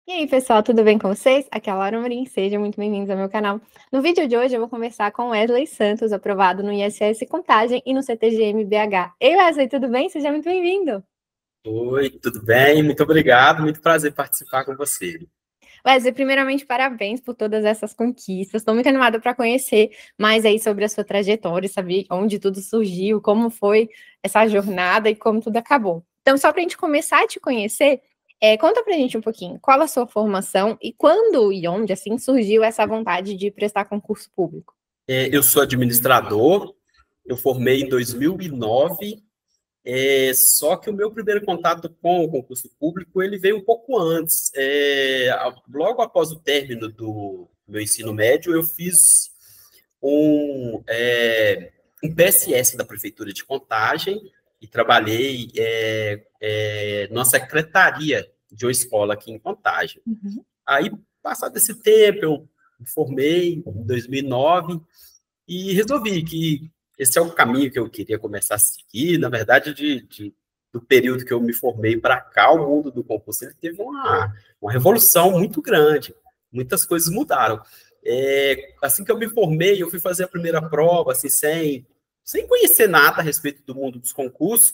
E aí, pessoal, tudo bem com vocês? Aqui é a Laura Marim, sejam muito bem-vindos ao meu canal. No vídeo de hoje eu vou conversar com Wesley Santos, aprovado no ISS Contagem e no CTGM BH. Ei, Wesley, tudo bem? Seja muito bem-vindo. Oi, tudo bem? Muito obrigado, muito prazer participar com você. Wesley, primeiramente, parabéns por todas essas conquistas. Estou muito animada para conhecer mais aí sobre a sua trajetória, saber onde tudo surgiu, como foi essa jornada e como tudo acabou. Então, só para a gente começar a te conhecer, conta para a gente um pouquinho qual a sua formação e quando e onde, assim, surgiu essa vontade de prestar concurso público. Eu sou administrador, eu formei em 2009, só que o meu primeiro contato com o concurso público ele veio um pouco antes. Logo após o término do meu ensino médio, eu fiz um PSS da Prefeitura de Contagem e trabalhei numa secretaria de uma escola aqui em Contagem. Uhum. Aí, passado esse tempo, eu me formei em 2009 e resolvi que esse é o caminho que eu queria começar a seguir. Na verdade, do período que eu me formei para cá, o mundo do concurso ele teve uma revolução muito grande. Muitas coisas mudaram. Assim que eu me formei, eu fui fazer a primeira prova, assim, sem conhecer nada a respeito do mundo dos concursos.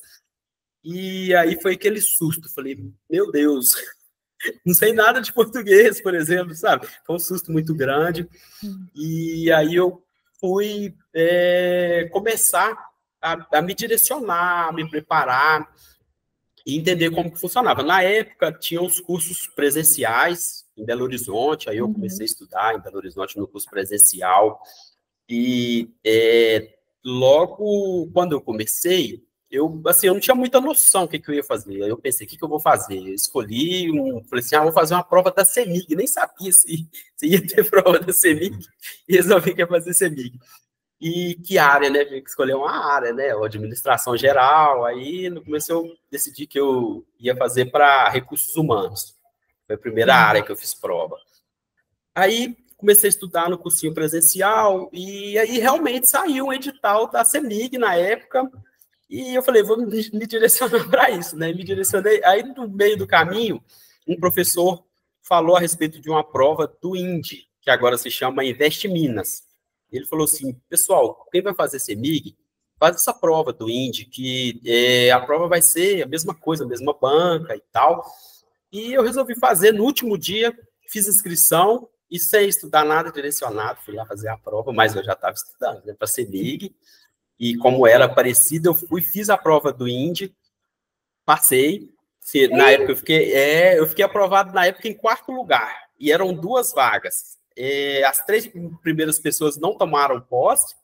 E aí foi aquele susto. Falei, meu Deus, não sei nada de português, por exemplo, sabe? Foi um susto muito grande. E aí eu fui começar a me direcionar, a me preparar e entender como que funcionava. Na época, tinha os cursos presenciais em Belo Horizonte, aí eu comecei a estudar em Belo Horizonte no curso presencial. E logo quando eu comecei, eu não tinha muita noção do que eu ia fazer. Aí eu pensei, o que eu vou fazer? Eu falei assim, vou fazer uma prova da CEMIG. Nem sabia se ia ter prova da CEMIG. E resolvi que ia fazer CEMIG. E que área, né? Tinha que escolher uma área, né? Ou administração geral. Aí no começo eu decidi que eu ia fazer para recursos humanos. Foi a primeira área que eu fiz prova. Aí comecei a estudar no cursinho presencial e aí realmente saiu um edital da CEMIG na época e eu falei, vou me direcionar para isso, né? Me direcionei. Aí no meio do caminho, um professor falou a respeito de uma prova do INDE, que agora se chama Investe Minas. Ele falou assim, pessoal, quem vai fazer CEMIG, faz essa prova do INDE, que a prova vai ser a mesma coisa, a mesma banca e tal. E eu resolvi fazer no último dia, fiz inscrição e sem estudar nada direcionado, fui lá fazer a prova, mas eu já estava estudando, né, para ser MIG, e como era parecido, fiz a prova do INDE, passei, na época eu fiquei aprovado na época em quarto lugar, e eram duas vagas. As três primeiras pessoas não tomaram posse,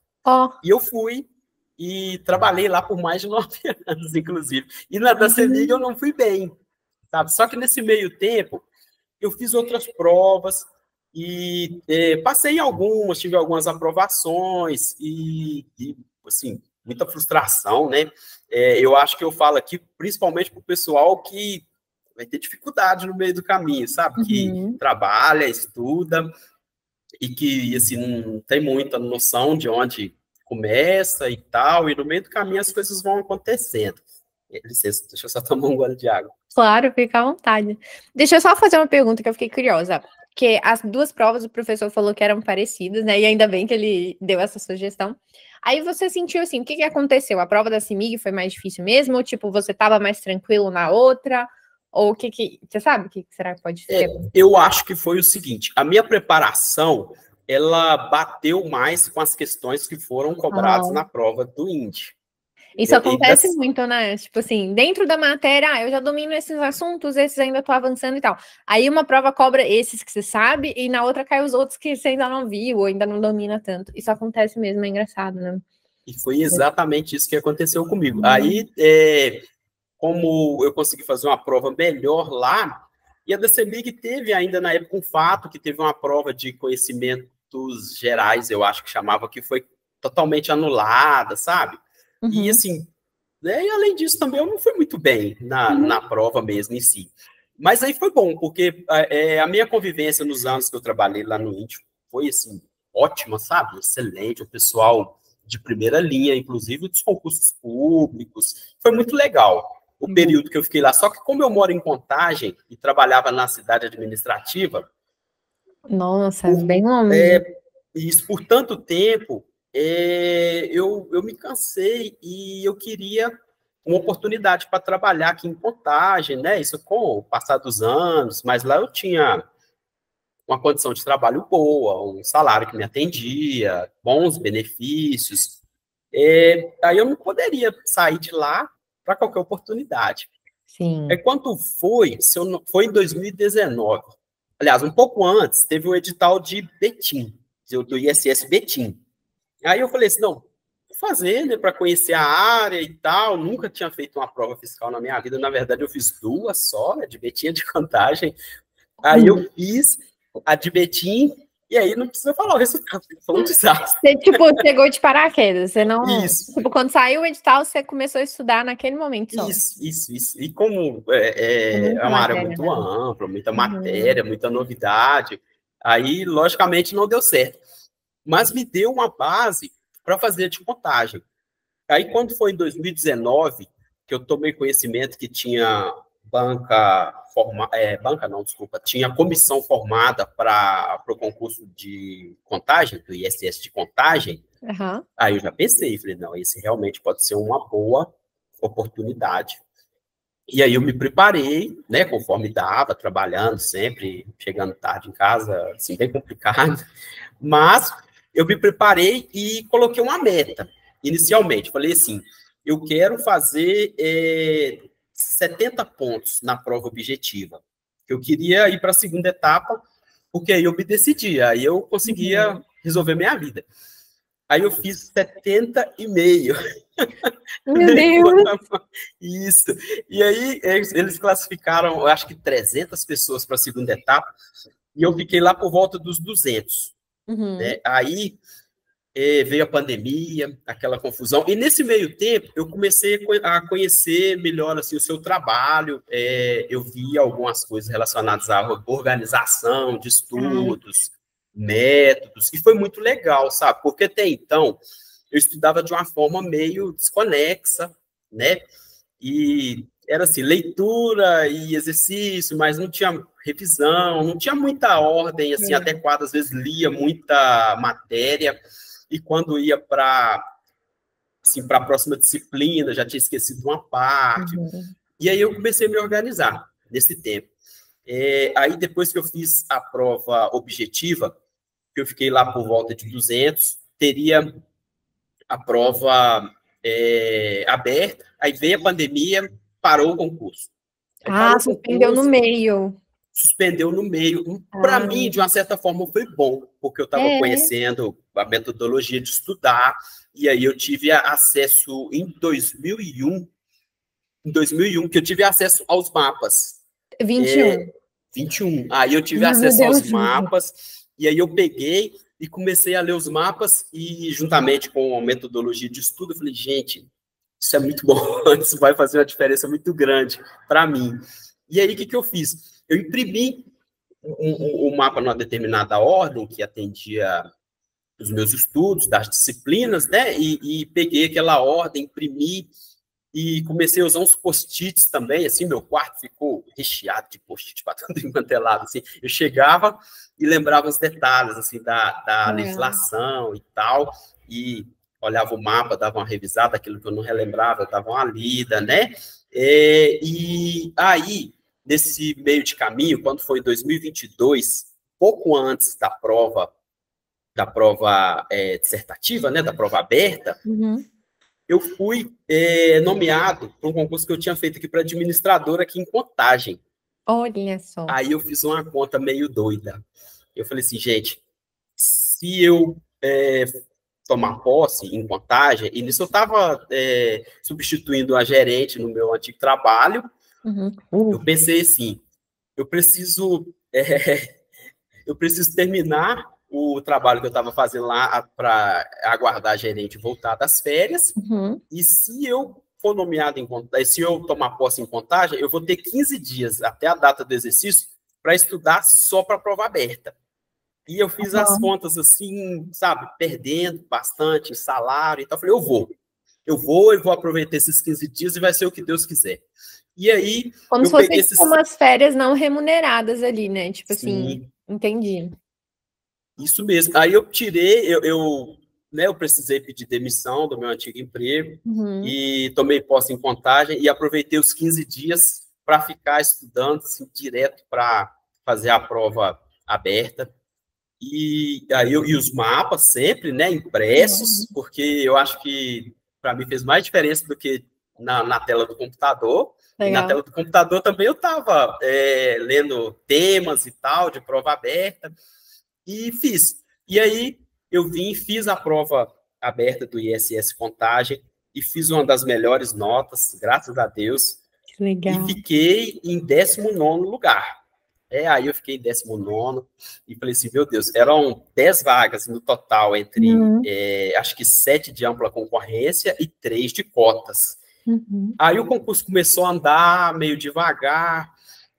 e eu fui e trabalhei lá por mais de 9 anos, inclusive. E na da CEMIG eu não fui bem, sabe? Só que nesse meio tempo, eu fiz outras provas e passei em algumas, tive algumas aprovações assim, muita frustração, né? Eu acho que eu falo aqui principalmente para o pessoal que vai ter dificuldade no meio do caminho, sabe? Que trabalha, estuda e que, assim, não tem muita noção de onde começa e tal, e no meio do caminho as coisas vão acontecendo. Licença, deixa eu só tomar um gole de água. Claro, fica à vontade. Deixa eu só fazer uma pergunta que eu fiquei curiosa. Porque as duas provas o professor falou que eram parecidas, né? E ainda bem que ele deu essa sugestão. Aí você sentiu assim, o que aconteceu? A prova da CIMIG foi mais difícil mesmo? Ou, tipo, você estava mais tranquilo na outra? Ou o que você sabe o que será que pode ser? Eu acho que foi o seguinte, a minha preparação, ela bateu mais com as questões que foram cobradas na prova do INDE. Isso acontece muito, né? Tipo assim, dentro da matéria, eu já domino esses assuntos, esses ainda tô avançando e tal. Aí uma prova cobra esses que você sabe, e na outra cai os outros que você ainda não viu, ou ainda não domina tanto. Isso acontece mesmo, é engraçado, né? E foi exatamente isso que aconteceu comigo. Aí, como eu consegui fazer uma prova melhor lá, e a da CEMIG teve ainda na época um fato, que teve uma prova de conhecimentos gerais, eu acho que chamava, que foi totalmente anulada, sabe? E assim, né, e além disso também eu não fui muito bem na prova mesmo em si. Mas aí foi bom, porque a minha convivência nos anos que eu trabalhei lá no Índio foi assim, ótima, sabe? Excelente, o pessoal de primeira linha, inclusive dos concursos públicos, foi muito legal. o período que eu fiquei lá. Só que como eu moro em Contagem e trabalhava na cidade administrativa... Nossa, bem longe. Isso por tanto tempo, eu me cansei e eu queria uma oportunidade para trabalhar aqui em Contagem, né? Isso com o passar dos anos, mas lá eu tinha uma condição de trabalho boa, um salário que me atendia, bons benefícios. Aí eu não poderia sair de lá para qualquer oportunidade. Sim. Aí quando foi, foi em 2019. Aliás, um pouco antes, teve o edital de Betim, do ISS Betim. Aí eu falei assim, não, vou fazer, né, para conhecer a área e tal. Nunca tinha feito uma prova fiscal na minha vida. Na verdade, eu fiz duas só, né, de Betim e de Contagem. Aí eu fiz a de Betim, e aí não precisa falar o resultado, foi um desastre. Você, tipo, chegou de paraquedas, você não... Isso. Tipo, quando saiu o edital, você começou a estudar naquele momento só. Isso. E como é uma área muito ampla, muita matéria, muita novidade, aí, logicamente, não deu certo. Mas me deu uma base para fazer de Contagem. Aí, quando foi em 2019, que eu tomei conhecimento que tinha tinha comissão formada para o concurso de Contagem, do ISS de Contagem, aí eu já pensei, falei, não, esse realmente pode ser uma boa oportunidade. E aí eu me preparei, né, conforme dava, trabalhando sempre, chegando tarde em casa, assim, bem complicado, mas eu me preparei e coloquei uma meta, inicialmente, falei assim, eu quero fazer 70 pontos na prova objetiva, eu queria ir para a segunda etapa, porque aí eu me decidia, aí eu conseguia resolver minha vida. Aí eu fiz 70,5. Meu Deus! Isso. E aí eles classificaram, eu acho que 300 pessoas para a segunda etapa, e eu fiquei lá por volta dos 200. Né? Aí veio a pandemia, aquela confusão, e nesse meio tempo eu comecei a conhecer melhor assim, o seu trabalho, eu vi algumas coisas relacionadas à organização de estudos, métodos, e foi muito legal, sabe? Porque até então eu estudava de uma forma meio desconexa, né? E era assim, leitura e exercício, mas não tinha revisão, não tinha muita ordem assim adequada, às vezes lia muita matéria, e quando ia para assim, para a próxima disciplina, já tinha esquecido uma parte. E aí eu comecei a me organizar nesse tempo. Aí depois que eu fiz a prova objetiva, que eu fiquei lá por volta de 200, teria a prova aberta, aí veio a pandemia, parou o concurso. Suspendeu no meio. Suspendeu no meio. Para mim, de uma certa forma, foi bom, porque eu estava conhecendo a metodologia de estudar, e aí eu tive acesso em 2001, que eu tive acesso aos mapas. 21. 21. Aí eu tive acesso aos mapas, e aí eu peguei e comecei a ler os mapas, e juntamente com a metodologia de estudo, eu falei, gente, isso é muito bom, isso vai fazer uma diferença muito grande para mim. E aí, o que eu fiz? Eu imprimi o mapa numa determinada ordem, que atendia os meus estudos, das disciplinas, né? E peguei aquela ordem, imprimi, e comecei a usar uns post-its também, assim, meu quarto ficou recheado de post-it para todo encantelado, assim. Eu chegava e lembrava os detalhes, assim, da legislação e tal, e olhava o mapa, dava uma revisada, aquilo que eu não relembrava, eu dava uma lida, né? E aí, nesse meio de caminho, quando foi em 2022, pouco antes da prova dissertativa, né, da prova aberta, eu fui nomeado para um concurso que eu tinha feito aqui para administrador aqui em Contagem. Olha só. Aí eu fiz uma conta meio doida. Eu falei assim, gente, se eu tomar posse em Contagem, e nisso eu estava substituindo a gerente no meu antigo trabalho, eu pensei assim, eu preciso terminar o trabalho que eu estava fazendo lá para aguardar a gerente voltar das férias, e se eu for nomeado se eu tomar posse em Contagem, eu vou ter 15 dias até a data do exercício para estudar só para a prova aberta. E eu fiz as contas assim, sabe, perdendo bastante em salário, então eu falei, eu vou. eu vou aproveitar esses 15 dias e vai ser o que Deus quiser. E aí, como se fosse tipo, umas férias não remuneradas ali, né? Tipo assim, entendi. Isso mesmo. Aí eu tirei, eu precisei pedir demissão do meu antigo emprego e tomei posse em Contagem e aproveitei os 15 dias para ficar estudando assim, direto para fazer a prova aberta. E aí e os mapas sempre, né, impressos, porque eu acho que para mim fez mais diferença do que na tela do computador. Legal. E na tela do computador também eu estava lendo temas e tal, de prova aberta, e fiz. E aí eu fiz a prova aberta do ISS Contagem e fiz uma das melhores notas, graças a Deus. Que legal. E fiquei em 19º lugar. Aí eu fiquei em 19º e falei assim, meu Deus, eram 10 vagas no total, entre, acho que 7 de ampla concorrência e 3 de cotas. Aí o concurso começou a andar meio devagar,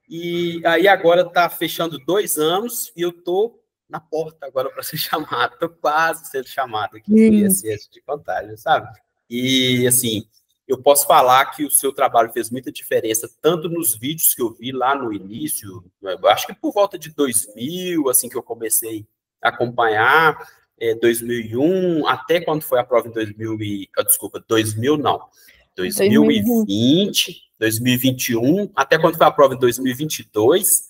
e aí agora está fechando 2 anos e eu estou na porta agora para ser chamado, estou quase sendo chamado aqui para o ISS de Contagem, sabe? E, assim, eu posso falar que o seu trabalho fez muita diferença, tanto nos vídeos que eu vi lá no início, acho que por volta de 2000, assim, que eu comecei a acompanhar, 2001, até quando foi a prova em 2000 não, 2020, 2021, até quando foi a prova em 2022,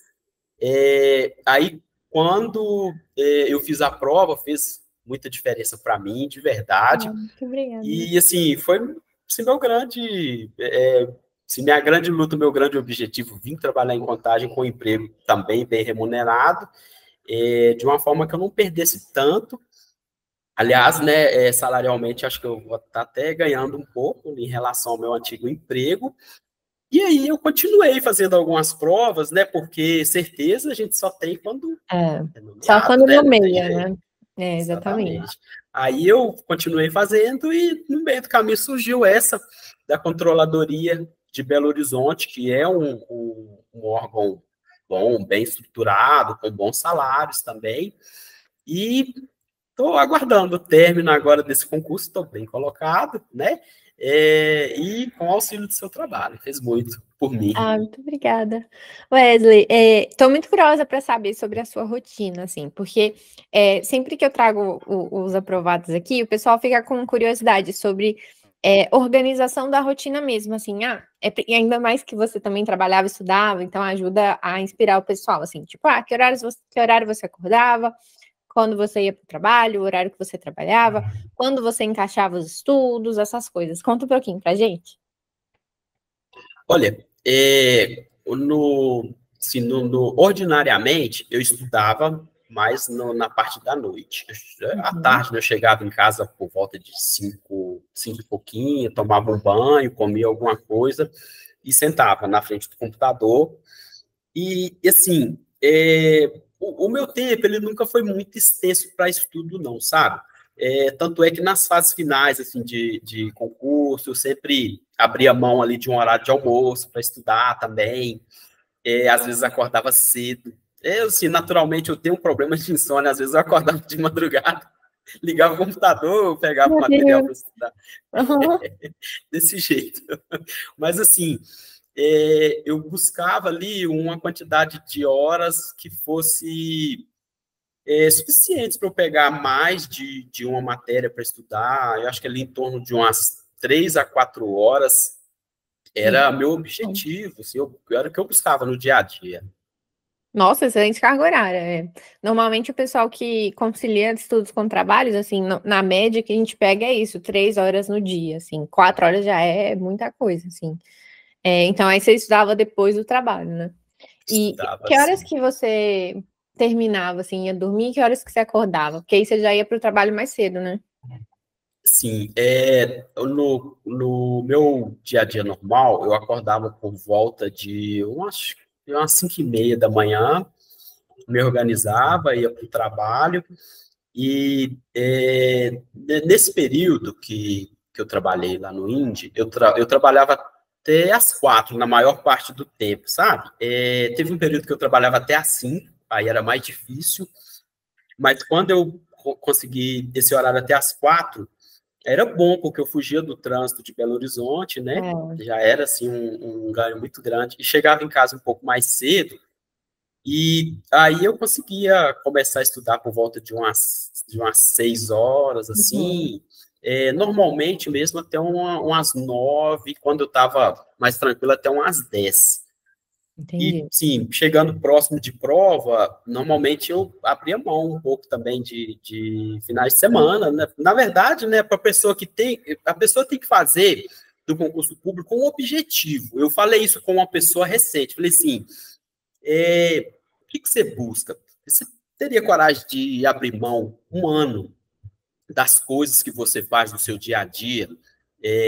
aí quando eu fiz a prova, fez muita diferença para mim, de verdade. Muito obrigada. E, assim, foi assim, minha grande luta, meu grande objetivo, vim trabalhar em Contagem com um emprego também bem remunerado, de uma forma que eu não perdesse tanto. Aliás, né, salarialmente, acho que eu vou estar até ganhando um pouco em relação ao meu antigo emprego. E aí eu continuei fazendo algumas provas, né? Porque certeza a gente só tem quando nomeado, só quando nomeia, né? Exatamente. Aí eu continuei fazendo e no meio do caminho surgiu essa da Controladoria de Belo Horizonte, que é um órgão bom, bem estruturado, com bons salários também. E estou aguardando o término agora desse concurso, estou bem colocado, né? E com o auxílio do seu trabalho, fez muito por mim. Muito obrigada. Wesley, estou muito curiosa para saber sobre a sua rotina, assim, porque sempre que eu trago os aprovados aqui, o pessoal fica com curiosidade sobre organização da rotina mesmo, assim, e ainda mais que você também trabalhava e estudava, então ajuda a inspirar o pessoal, assim, tipo, que horário você acordava, quando você ia para o trabalho, o horário que você trabalhava, quando você encaixava os estudos, essas coisas. Conta um pouquinho para a gente. Olha, ordinariamente, eu estudava mais na parte da noite. À tarde, eu chegava em casa por volta de 5 e pouquinho, tomava um banho, comia alguma coisa e sentava na frente do computador. E assim, o meu tempo, ele nunca foi muito extenso para estudo, não, sabe? Tanto é que nas fases finais, assim, de concurso, eu sempre abria mão ali de um horário de almoço para estudar também. Às vezes acordava cedo. Assim, naturalmente, eu tenho um problema de insônia, às vezes eu acordava de madrugada, ligava o computador, pegava o material para estudar. Desse jeito. Mas, assim, eu buscava ali uma quantidade de horas que fosse suficientes para eu pegar mais de uma matéria para estudar. Eu acho que ali em torno de umas 3 a 4 horas era meu objetivo, assim, era o que eu buscava no dia a dia. Nossa, excelente carga horária. Normalmente o pessoal que concilia estudos com trabalhos, assim, na média que a gente pega é isso, 3 horas no dia, assim, 4 horas já é muita coisa, assim. Então aí você estudava depois do trabalho, né? E que horas que você terminava, assim, ia dormir, que horas que você acordava? Porque aí você já ia para o trabalho mais cedo, né? Sim, no meu dia a dia normal, eu acordava por volta de umas 5h30 da manhã, me organizava, ia para o trabalho, e nesse período que eu trabalhei lá no Indy, eu trabalhava até às 4, na maior parte do tempo, sabe? Teve um período que eu trabalhava até às 5, aí era mais difícil, mas quando eu consegui esse horário até às 4, Era bom, porque eu fugia do trânsito de Belo Horizonte, né? É. Já era, assim, um ganho muito grande. E chegava em casa um pouco mais cedo, e aí eu conseguia começar a estudar por volta de umas 6 horas, Uhum. assim, normalmente mesmo até umas 9, quando eu estava mais tranquilo, até umas 10. E, Entendi. sim, chegando próximo de prova, normalmente eu abria mão um pouco também de finais de semana, né? Na verdade, né, para a pessoa tem que fazer do concurso público um objetivo. Eu falei isso com uma pessoa recente, falei assim, o que você busca? Você teria coragem de abrir mão um ano das coisas que você faz no seu dia a dia,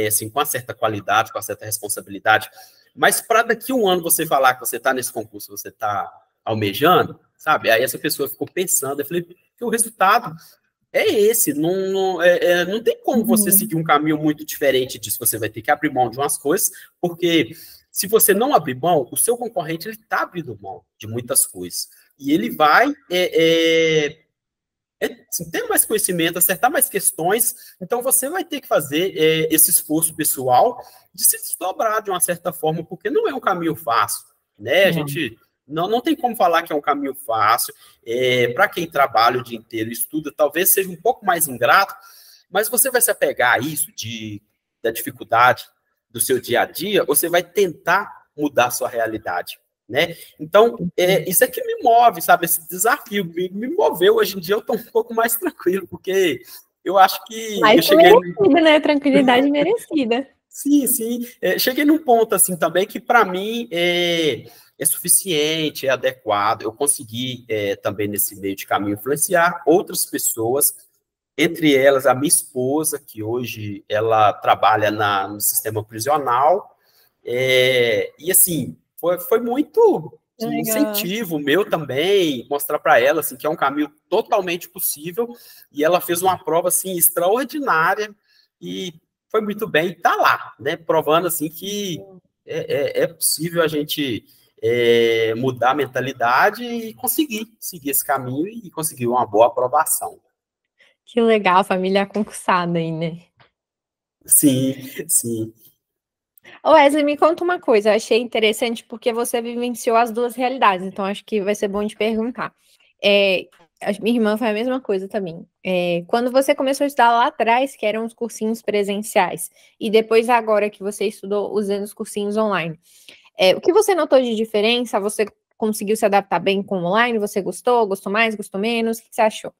assim, com uma certa qualidade, com uma certa responsabilidade, mas para daqui a um ano você falar que você está nesse concurso, você está almejando, sabe? Aí essa pessoa ficou pensando, eu falei, que o resultado é esse, não tem como você Uhum. seguir um caminho muito diferente disso, você vai ter que abrir mão de umas coisas, porque se você não abrir mão, o seu concorrente ele está abrindo mão de muitas coisas, e ele vai assim, ter mais conhecimento, acertar mais questões, então você vai ter que fazer esse esforço pessoal de se desdobrar de uma certa forma, porque não é um caminho fácil, né? A Não. gente não tem como falar que é um caminho fácil. Para quem trabalha o dia inteiro, estuda, talvez seja um pouco mais ingrato, mas você vai se apegar a isso da dificuldade do seu dia a dia, você vai tentar mudar a sua realidade, né? Então, isso é que me move, sabe? Esse desafio me moveu. Hoje em dia eu estou um pouco mais tranquilo, porque eu acho que Mas eu que cheguei. merecida, né? Tranquilidade merecida. Sim, sim. Cheguei num ponto assim também que para mim é suficiente, é adequado. Eu consegui também nesse meio de caminho influenciar outras pessoas, entre elas a minha esposa, que hoje ela trabalha no sistema prisional, e assim, foi muito assim, Legal. incentivo meu também, mostrar para ela assim, que é um caminho totalmente possível, e ela fez uma prova assim, extraordinária, e foi muito bem, está lá, né, provando assim, que é possível a gente mudar a mentalidade e conseguir seguir esse caminho e conseguir uma boa aprovação. Que legal, família concursada aí, né? Sim, sim. Ô Wesley, me conta uma coisa, eu achei interessante porque você vivenciou as duas realidades, então acho que vai ser bom te perguntar. É, a minha irmã foi a mesma coisa também. Quando você começou a estudar lá atrás, que eram os cursinhos presenciais, e depois agora que você estudou usando os cursinhos online, o que você notou de diferença? Você conseguiu se adaptar bem com o online? Você gostou? Gostou mais? Gostou menos? O que você achou?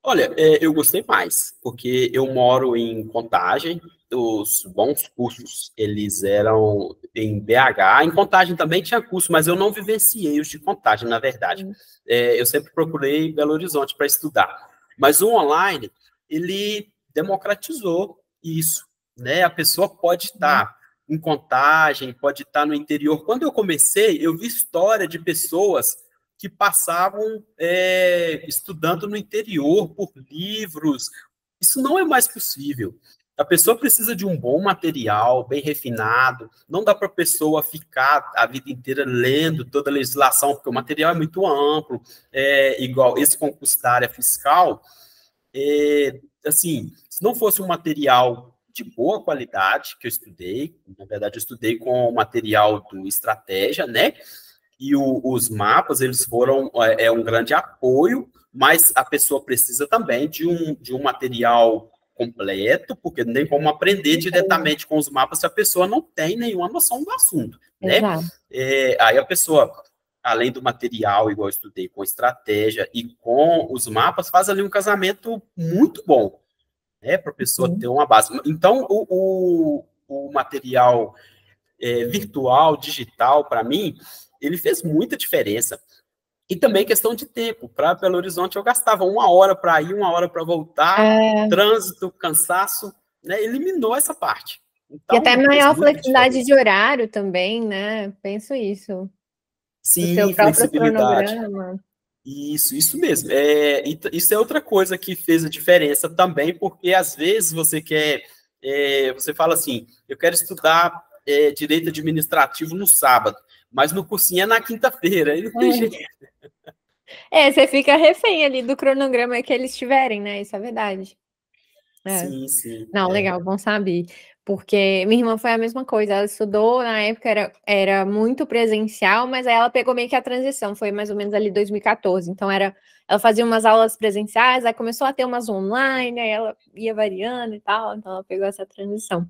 Olha, eu gostei mais, porque eu moro em Contagem, os bons cursos, eles eram em BH, em Contagem também tinha curso, mas eu não vivenciei os de Contagem, na verdade. Eu sempre procurei Belo Horizonte para estudar, mas o online, ele democratizou isso, né? A pessoa pode Uhum. estar em Contagem, pode estar no interior. Quando eu comecei, eu vi história de pessoas que passavam estudando no interior por livros. Isso não é mais possível. A pessoa precisa de um bom material, bem refinado. Não dá para a pessoa ficar a vida inteira lendo toda a legislação, porque o material é muito amplo. Igual esse concurso da área fiscal, assim, se não fosse um material de boa qualidade que eu estudei, na verdade eu estudei com o material do Estratégia, né? E os mapas, eles foram um grande apoio, mas a pessoa precisa também de um material completo, porque nem como aprender diretamente com os mapas se a pessoa não tem nenhuma noção do assunto, né? Exato. Aí a pessoa, além do material, igual eu estudei, com estratégia e com os mapas, faz ali um casamento muito bom, né? Para a pessoa ter Uhum. uma base. Então, o material virtual, digital, para mim, ele fez muita diferença. E também questão de tempo. Para Belo Horizonte, eu gastava 1 hora para ir, 1 hora para voltar, É, trânsito, cansaço, né? Eliminou essa parte. e até Então, fez maior muita flexibilidade de diferença. horário também, né? Penso isso. Do seu Sim, próprio flexibilidade. cronograma. Isso mesmo. Isso é outra coisa que fez a diferença também, porque às vezes você fala assim, eu quero estudar direito administrativo no sábado, mas no cursinho é na quinta-feira, aí não tem jeito. Você fica refém ali do cronograma que eles tiverem, né? Isso é verdade. É. Sim, sim. Não, É. legal, bom saber. Porque minha irmã foi a mesma coisa. Ela estudou, na época era muito presencial, mas aí ela pegou meio que a transição, foi mais ou menos ali 2014. Então ela fazia umas aulas presenciais, aí começou a ter umas online, aí ela ia variando e tal, então ela pegou essa transição.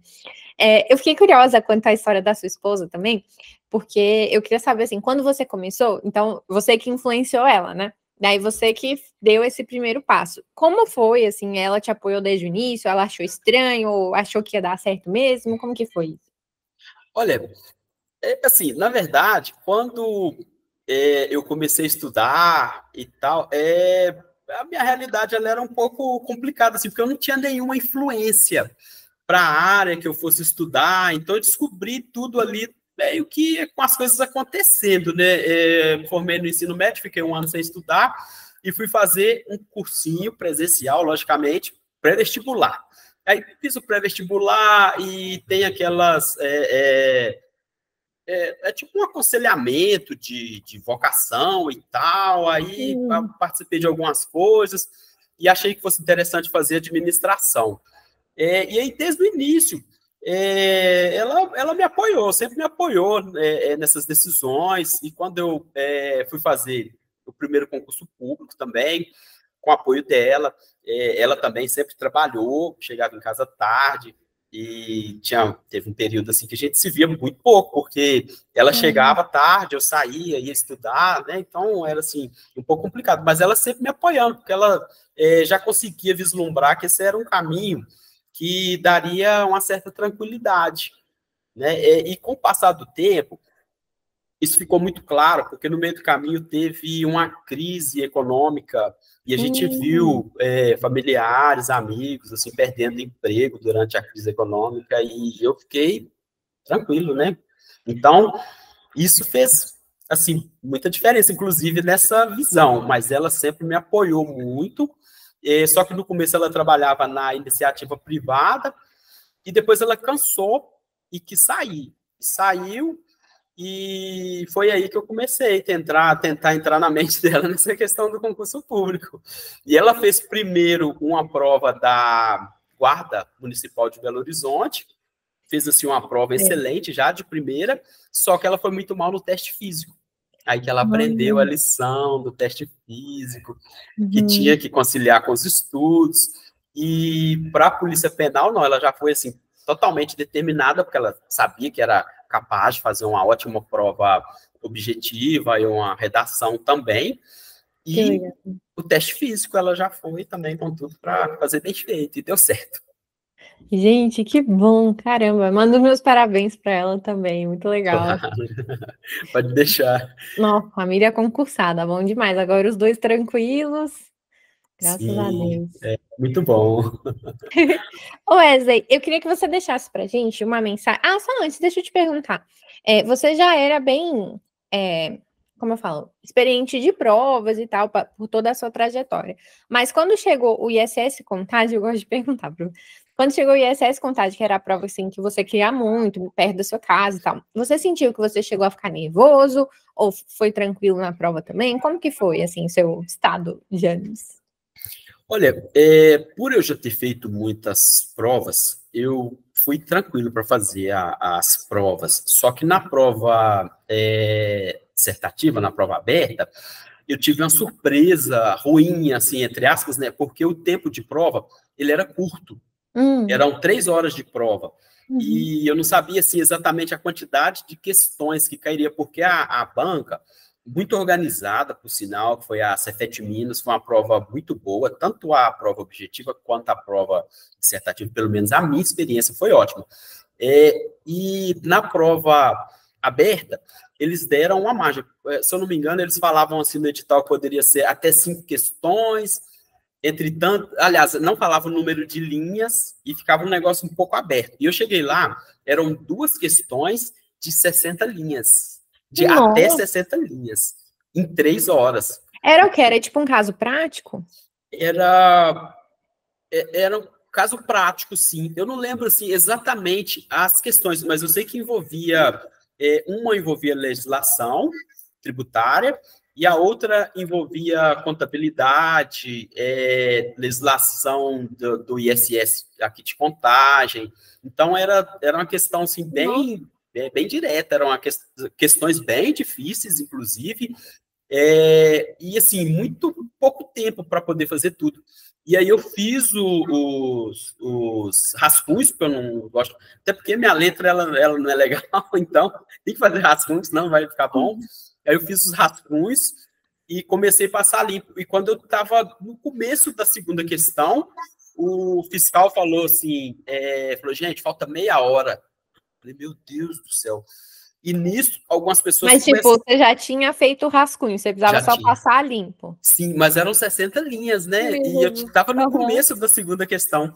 Eu fiquei curiosa quanto à história da sua esposa também, porque eu queria saber assim, quando você começou, então você que influenciou ela, né? Daí você que deu esse primeiro passo. Como foi, assim, ela te apoiou desde o início? Ela achou estranho ou achou que ia dar certo mesmo? Como que foi isso? Olha, assim, na verdade, quando eu comecei a estudar e tal, a minha realidade ela era um pouco complicada, assim, porque eu não tinha nenhuma influência para a área que eu fosse estudar, então eu descobri tudo ali meio que com as coisas acontecendo, né? Me formei no ensino médio, fiquei um ano sem estudar e fui fazer um cursinho presencial, logicamente, pré-vestibular. Aí fiz o pré-vestibular e tem aquelas tipo um aconselhamento de vocação e tal. Aí participei de algumas coisas e achei que fosse interessante fazer administração. E aí, desde o início, ela me apoiou, sempre me apoiou nessas decisões. E quando eu fui fazer o primeiro concurso público também, com o apoio dela, ela também sempre trabalhou, chegava em casa tarde, e teve um período assim que a gente se via muito pouco, porque ela chegava tarde, eu saía, ia estudar, né? Então era assim, um pouco complicado, mas ela sempre me apoiando, porque ela já conseguia vislumbrar que esse era um caminho que daria uma certa tranquilidade, né? E com o passar do tempo, isso ficou muito claro, porque no meio do caminho teve uma crise econômica e a gente Hum, viu familiares, amigos, assim, perdendo emprego durante a crise econômica e eu fiquei tranquilo, né? Então, isso fez, assim, muita diferença, inclusive nessa visão, mas ela sempre me apoiou muito, só que no começo ela trabalhava na iniciativa privada e depois ela cansou e quis sair. Saiu e foi aí que eu comecei a tentar entrar na mente dela nessa questão do concurso público. E ela fez primeiro uma prova da Guarda Municipal de Belo Horizonte, fez assim uma prova é. excelente já de primeira, só que ela foi muito mal no teste físico. Aí que ela aprendeu a Hum, lição do teste físico, que tinha uhum. que conciliar com os estudos. E para a Polícia Penal, não, ela já foi assim totalmente determinada, porque ela sabia que era capaz de fazer uma ótima prova objetiva e uma redação também. Que E legal. o teste físico ela já foi também com tudo para fazer bem feito, e deu certo. Gente, que bom, caramba. Mando meus parabéns para ela também, muito legal. Pode deixar. Nossa, família concursada, bom demais. Agora os dois tranquilos, graças a Sim, Deus. muito bom. Ô Wesley, eu queria que você deixasse pra gente uma mensagem. Ah, só antes, deixa eu te perguntar. Você já era bem, é, como eu falo, experiente de provas e tal, por toda a sua trajetória. Mas quando chegou o ISS Contagem, eu gosto de perguntar, Bruno. Quando chegou o ISS Contagem, que era a prova assim, que você queria muito, perto da sua casa e tal, você sentiu que você chegou a ficar nervoso? Ou foi tranquilo na prova também? Como que foi, assim, seu estado de ânimos? Olha, por eu já ter feito muitas provas, eu fui tranquilo para fazer as provas. Só que na prova dissertativa, na prova aberta, eu tive uma surpresa ruim, assim, entre aspas, né? Porque o tempo de prova, ele era curto. Hum, Eram 3 horas de prova. uhum, E eu não sabia assim, exatamente a quantidade de questões que cairia, porque a banca, muito organizada, por sinal, que foi a Cefet Minas, foi uma prova muito boa, tanto a prova objetiva quanto a prova dissertativa, pelo menos a minha experiência foi ótima. E na prova aberta, eles deram uma margem. Se eu não me engano, eles falavam assim no edital que poderia ser até 5 questões, entretanto, aliás, não falava o número de linhas e ficava um negócio um pouco aberto. E eu cheguei lá, eram 2 questões de 60 linhas, de até nossa. 60 linhas, em 3 horas. Era o quê? Era tipo um caso prático? Era, era um caso prático, sim. Eu não lembro assim, exatamente as questões, mas eu sei que uma envolvia legislação tributária e a outra envolvia contabilidade, legislação do ISS aqui de Contagem. Então, era uma questão assim, bem direta, eram questões bem difíceis, inclusive, e assim, muito pouco tempo para poder fazer tudo. E aí eu fiz os rascunhos, porque eu não gosto, até porque minha letra ela não é legal, então tem que fazer rascunhos, senão vai ficar bom. Aí eu fiz os rascunhos e comecei a passar limpo. E quando eu estava no começo da segunda questão, o fiscal falou assim, falou, gente, falta meia hora. Eu falei, meu Deus do céu. E nisso, algumas pessoas... Mas, tipo, você já tinha feito o rascunho, você precisava Já só tinha. Passar limpo. Sim, mas eram 60 linhas, né? E eu estava no começo da segunda questão.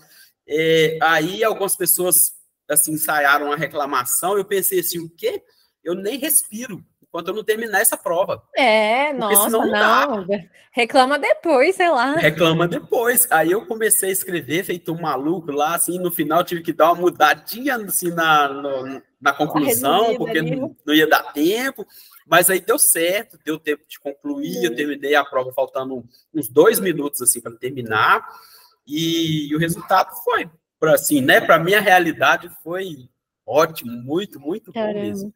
Aí algumas pessoas, assim, ensaiaram a reclamação, eu pensei assim, o quê? Eu nem respiro enquanto eu não terminar essa prova. Porque Nossa, senão não dá. Reclama depois, sei lá. Reclama depois. Aí eu comecei a escrever, feito um maluco lá, assim, no final tive que dar uma mudadinha, assim, na conclusão, porque não ia dar tempo. Mas aí deu certo, deu tempo de concluir, eu terminei a prova faltando uns 2 minutos, assim, para terminar. E o resultado foi, assim, né, para minha realidade, foi ótimo, muito, muito bom mesmo.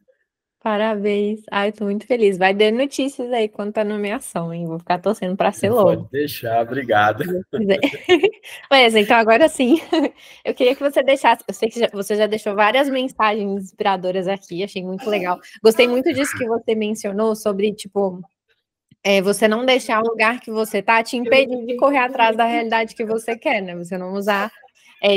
Parabéns. Ai, tô muito feliz. Vai dar notícias aí quanto à nomeação, hein? Vou ficar torcendo para ser logo. Pode deixar, obrigado. Mas, então, agora sim, eu queria que você deixasse. Eu sei que você já deixou várias mensagens inspiradoras aqui, achei muito legal. Gostei muito disso que você mencionou sobre, tipo, você não deixar o lugar que você tá te impedir de correr atrás da realidade que você quer, né? Você não usar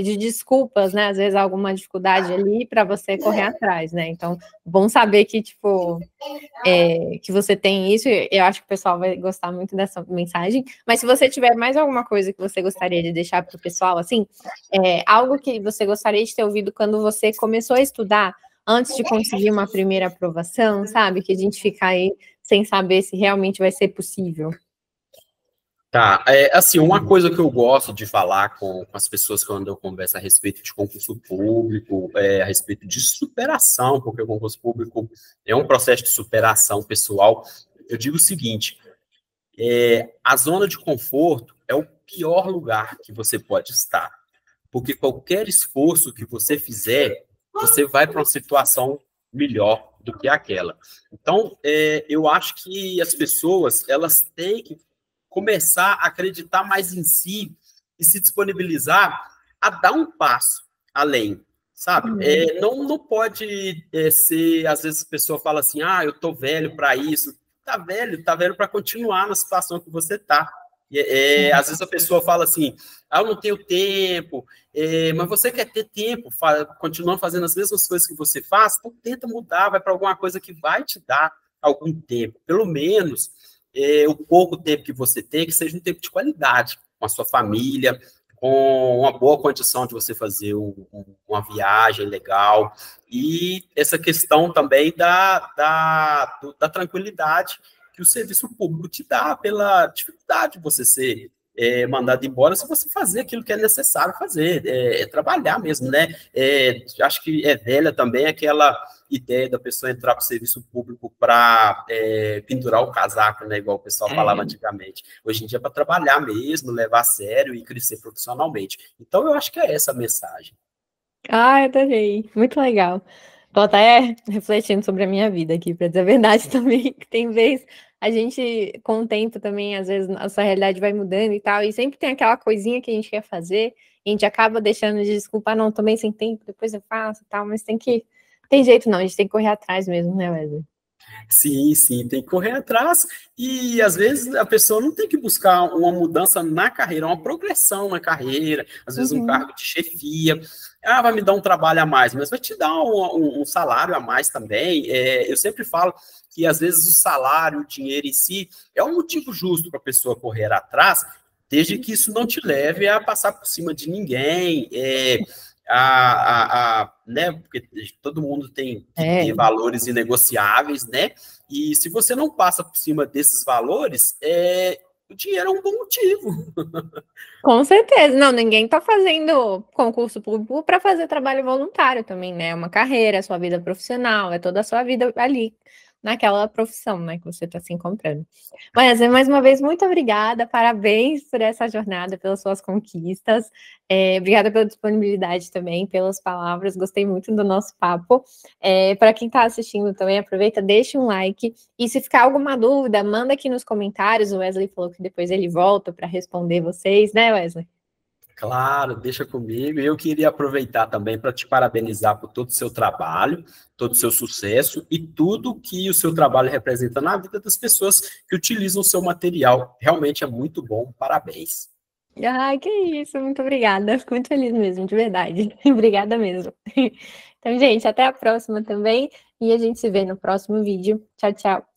de desculpas, né? Às vezes alguma dificuldade ali para você correr atrás, né? Então, bom saber que, tipo, que você tem isso. Eu acho que o pessoal vai gostar muito dessa mensagem. Mas se você tiver mais alguma coisa que você gostaria de deixar para o pessoal, assim, algo que você gostaria de ter ouvido quando você começou a estudar antes de conseguir uma primeira aprovação, sabe? Que a gente fica aí sem saber se realmente vai ser possível. Tá, assim, uma coisa que eu gosto de falar com as pessoas quando eu converso a respeito de concurso público, a respeito de superação, porque o concurso público é um processo de superação pessoal, eu digo o seguinte, a zona de conforto é o pior lugar que você pode estar, porque qualquer esforço que você fizer, você vai para uma situação melhor do que aquela. Então, eu acho que as pessoas, elas têm que começar a acreditar mais em si e se disponibilizar a dar um passo além, sabe? Não pode ser, às vezes a pessoa fala assim, eu tô velho para isso. Tá velho para continuar na situação que você tá. Às vezes a pessoa fala assim, eu não tenho tempo, mas você quer ter tempo, continuando fazendo as mesmas coisas que você faz, então tenta mudar, vai para alguma coisa que vai te dar algum tempo, pelo menos o pouco tempo que você tem, que seja um tempo de qualidade com a sua família, com uma boa condição de você fazer uma viagem legal, e essa questão também da tranquilidade que o serviço público te dá pela dificuldade de você ser mandado embora se você fazer aquilo que é necessário fazer, trabalhar mesmo, né? Acho que é velha também aquela ideia da pessoa entrar para o serviço público para pendurar o casaco, né? Igual o pessoal falava antigamente. Hoje em dia é para trabalhar mesmo, levar a sério e crescer profissionalmente. Então, eu acho que é essa a mensagem. Eu adorei. Muito legal. Tô até refletindo sobre a minha vida aqui, para dizer a verdade também, que tem vez a gente, com o tempo também, às vezes, nossa realidade vai mudando e tal, e sempre tem aquela coisinha que a gente quer fazer, e a gente acaba deixando de desculpar, não, também sem tempo, depois eu faço e tal, mas tem jeito não, a gente tem que correr atrás mesmo, né, Wesley? Sim, tem que correr atrás e às vezes a pessoa não tem que buscar uma mudança na carreira, uma progressão na carreira, às vezes um cargo de chefia, vai me dar um trabalho a mais, mas vai te dar um salário a mais também. Eu sempre falo que às vezes o salário, o dinheiro em si, é um motivo justo para a pessoa correr atrás, desde que isso não te leve a passar por cima de ninguém, né, porque todo mundo tem que ter valores inegociáveis, né, e se você não passa por cima desses valores, o dinheiro é um bom motivo. Com certeza, não, ninguém está fazendo concurso público para fazer trabalho voluntário também, né, é uma carreira, é sua vida profissional, é toda a sua vida ali naquela profissão, né, que você está se encontrando. Mas, mais uma vez, muito obrigada, parabéns por essa jornada, pelas suas conquistas, obrigada pela disponibilidade também, pelas palavras, gostei muito do nosso papo. Para quem está assistindo também, aproveita, deixa um like, e se ficar alguma dúvida, manda aqui nos comentários, o Wesley falou que depois ele volta para responder vocês, né, Wesley? Claro, deixa comigo. Eu queria aproveitar também para te parabenizar por todo o seu trabalho, todo o seu sucesso e tudo que o seu trabalho representa na vida das pessoas que utilizam o seu material. Realmente é muito bom. Parabéns. Ai, que isso, muito obrigada. Fico muito feliz mesmo, de verdade. Obrigada mesmo. Então, gente, até a próxima também. E a gente se vê no próximo vídeo. Tchau, tchau.